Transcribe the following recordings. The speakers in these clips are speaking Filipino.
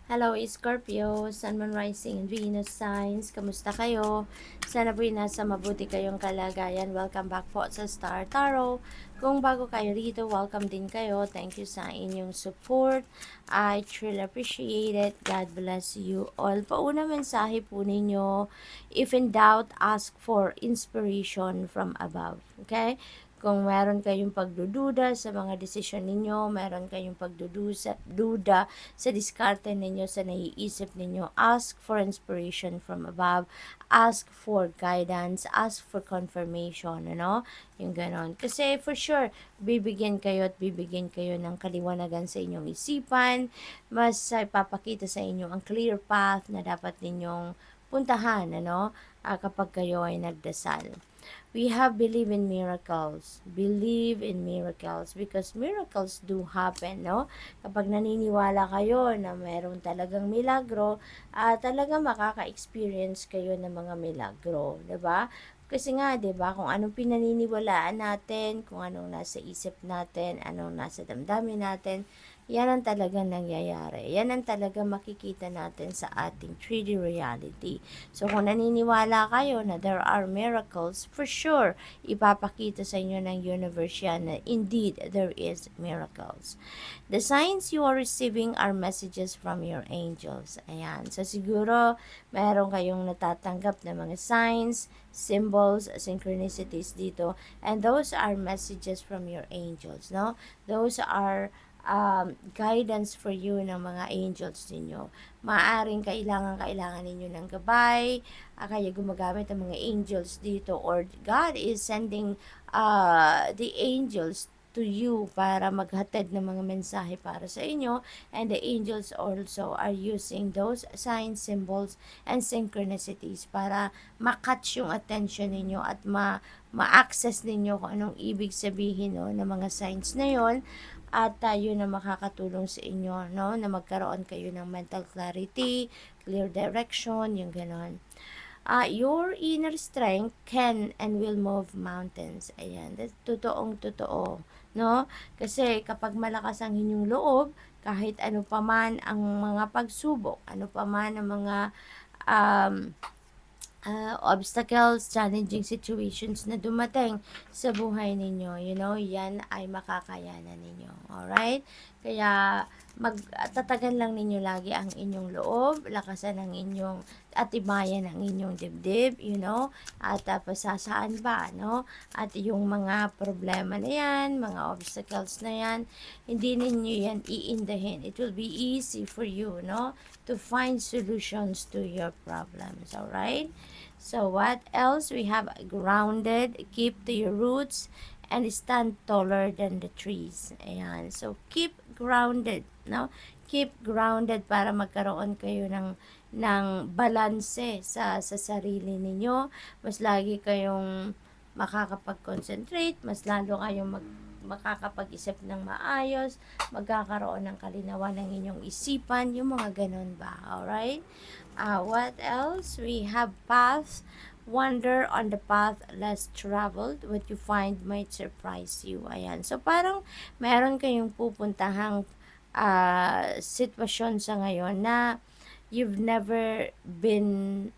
Hello, Scorpio, Sun, Moon, Rising, and Venus signs. Kamusta kayo? Sana po'y nasa mabuti kayong kalagayan. Welcome back po sa Star Tarot. Kung bago kayo rito, welcome din kayo. Thank you sa inyong support. I truly appreciate it. God bless you all. Pauna mensahe po ninyo. If in doubt, ask for inspiration from above. Okay? Kung meron kayong pagdududa sa mga desisyon ninyo, meron kayong pagdududa sa diskarte ninyo, sa naiisip ninyo, ask for inspiration from above, ask for guidance, ask for confirmation, ano? Yung ganon. Kasi for sure, bibigyan kayo at bibigyan kayo ng kaliwanagan sa inyong isipan, mas ipapakita sa inyo ang clear path na dapat ninyong puntahan, ano? Kapag kayo ay nagdasal. We have believe in miracles. Believe in miracles because miracles do happen, no? Kapag naniniwala kayo na meron talagang milagro, talaga makaka-experience kayo ng mga milagro, 'di ba? Kasi nga, 'di ba, kung anong pinaniniwalaan natin, kung anong nasa isip natin, anong nasa damdamin natin, yan ang talagang nangyayari. Yan ang talagang makikita natin sa ating 3D reality. So, kung naniniwala kayo na there are miracles, for sure, ipapakita sa inyo ng universe yan na indeed, there is miracles. The signs you are receiving are messages from your angels. Ayan. So, siguro, meron kayong natatanggap na mga signs, symbols, synchronicities dito. And those are messages from your angels, no? Those are guidance for you ng mga angels ninyo. Maaring kailangan ninyo ng gabay, kaya gumagamit ang mga angels dito, or God is sending the angels to you para maghatid ng mga mensahe para sa inyo, and the angels also are using those signs, symbols, and synchronicities para makatch yung attention ninyo at ma-access ninyo kung anong ibig sabihin, no, ng mga signs na yon, at tayo na makakatulong sa inyo, no, na magkaroon kayo ng mental clarity, clear direction, yung ganon. Your inner strength can and will move mountains. Ayan, that's totoong totoo, no? Kasi kapag malakas ang inyong loob, kahit ano pa man ang mga pagsubok, ano pa man ang mga um, obstacles, challenging situations na dumating sa buhay ninyo, you know, yan ay makakayanan ninyo. Alright? Kaya, magtatagan lang ninyo lagi ang inyong loob, lakasan ang inyong, at tibayan ang inyong dibdib, you know, at pasasaan ba, no? At yung mga problema na yan, mga obstacles na yan, hindi ninyo yan iindahin. It will be easy for you, no, to find solutions to your problems, alright? So what else? We have grounded, keep to your roots, and stand taller than the trees. Ayan. So keep grounded, no? Keep grounded para magkaroon kayo ng balanse sa sarili ninyo. Mas lagi kayong makakapag-concentrate, mas lalo kayong makakapag-isip ng maayos, magkakaroon ng kalinawan ng inyong isipan, yung mga ganun ba, alright? What else? We have paths. Wander on the path less traveled. What you find might surprise you. Ayan. So, parang meron kayong pupuntahang sitwasyon sa ngayon na you've never been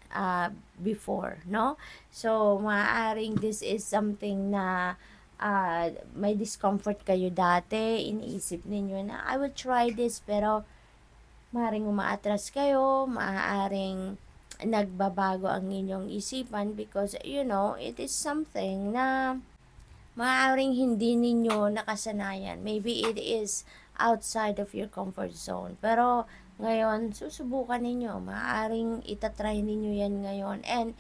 before, no? So, maaaring this is something na may discomfort kayo dati, iniisip ninyo na I will try this, pero maaaring umaatras kayo, maaaring nagbabago ang inyong isipan because, you know, it is something na maaaring hindi ninyo nakasanayan. Maybe it is outside of your comfort zone. Pero, ngayon, susubukan ninyo. Maaaring itatry ninyo yan ngayon. And,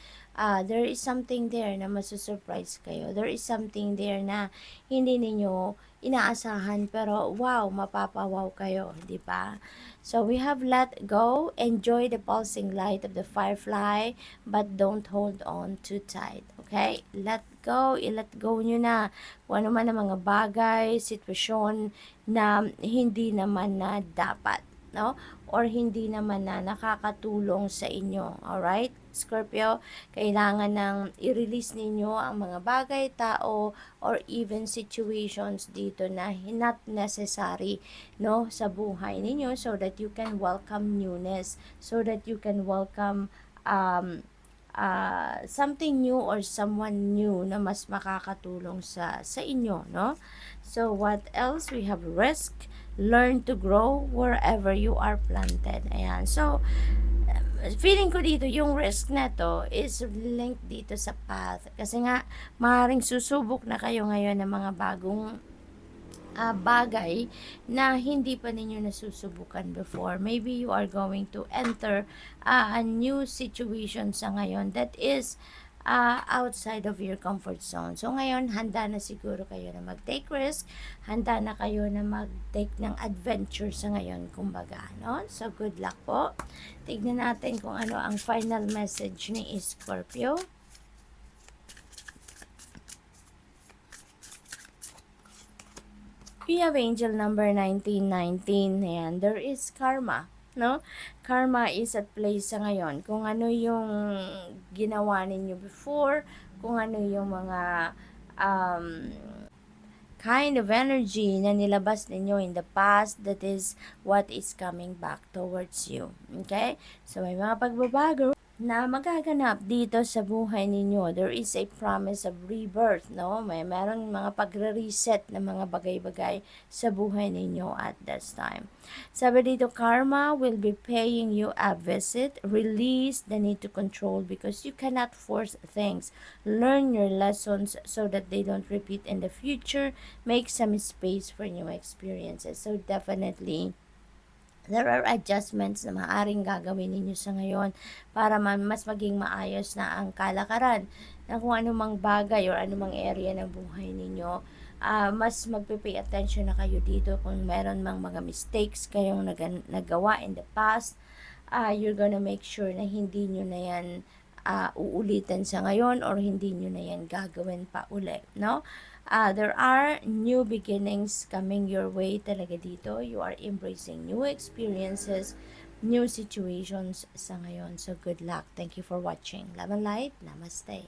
there is something there na masusurprise kayo. There is something there na hindi ninyo inaasahan. Pero, wow, mapapawaw kayo. Di ba? So, we have let go. Enjoy the pulsing light of the firefly, but don't hold on too tight. Okay? Let go. I-let go nyo na kung ano man ang mga bagay, sitwasyon na hindi naman na dapat, no? Or hindi naman na nakakatulong sa inyo. Alright? Scorpio, kailangan ng i-release ninyo ang mga bagay, tao, or even situations dito na not necessary, no, sa buhay ninyo, so that you can welcome newness, so that you can welcome something new or someone new na mas makakatulong sa inyo, no? So what else? We have risk, learn to grow wherever you are planted. Ayan. So feeling ko dito yung risk na to is linked dito sa path, kasi nga maaaring susubok na kayo ngayon ng mga bagong bagay na hindi pa ninyo nasusubukan before. Maybe you are going to enter a new situation sa ngayon that is outside of your comfort zone. So ngayon, handa na siguro kayo na mag-take risk, handa na kayo na mag-take ng adventure sa ngayon, kumbaga, no? So good luck po. Tignan natin kung ano ang final message ni Scorpio. We have angel number 1919. Ayan, there is karma, no? Karma is at play sa ngayon. Kung ano yung ginawa ninyo before, kung ano yung mga kind of energy na nilabas ninyo in the past, that is what is coming back towards you. Okay? So, may mga pagbabago na magaganap dito sa buhay ninyo. There is a promise of rebirth, no? Meron mga pagre-reset na mga bagay-bagay sa buhay ninyo at this time. Sabi dito, karma will be paying you a visit. Release the need to control because you cannot force things. Learn your lessons so that they don't repeat in the future. Make some space for new experiences. So definitely, there are adjustments na maaaring gagawin ninyo sa ngayon para mas maging maayos na ang kalakaran na kung anumang bagay or anumang area ng buhay ninyo. Mas magpipay attention na kayo dito kung meron mang mga mistakes kayong nagawa in the past. You're gonna make sure na hindi nyo na yan uulitin sa ngayon or hindi nyo na yan gagawin pa uli, no? There are new beginnings coming your way talaga dito. You are embracing new experiences, new situations sa ngayon. So good luck. Thank you for watching. Love and light. Namaste.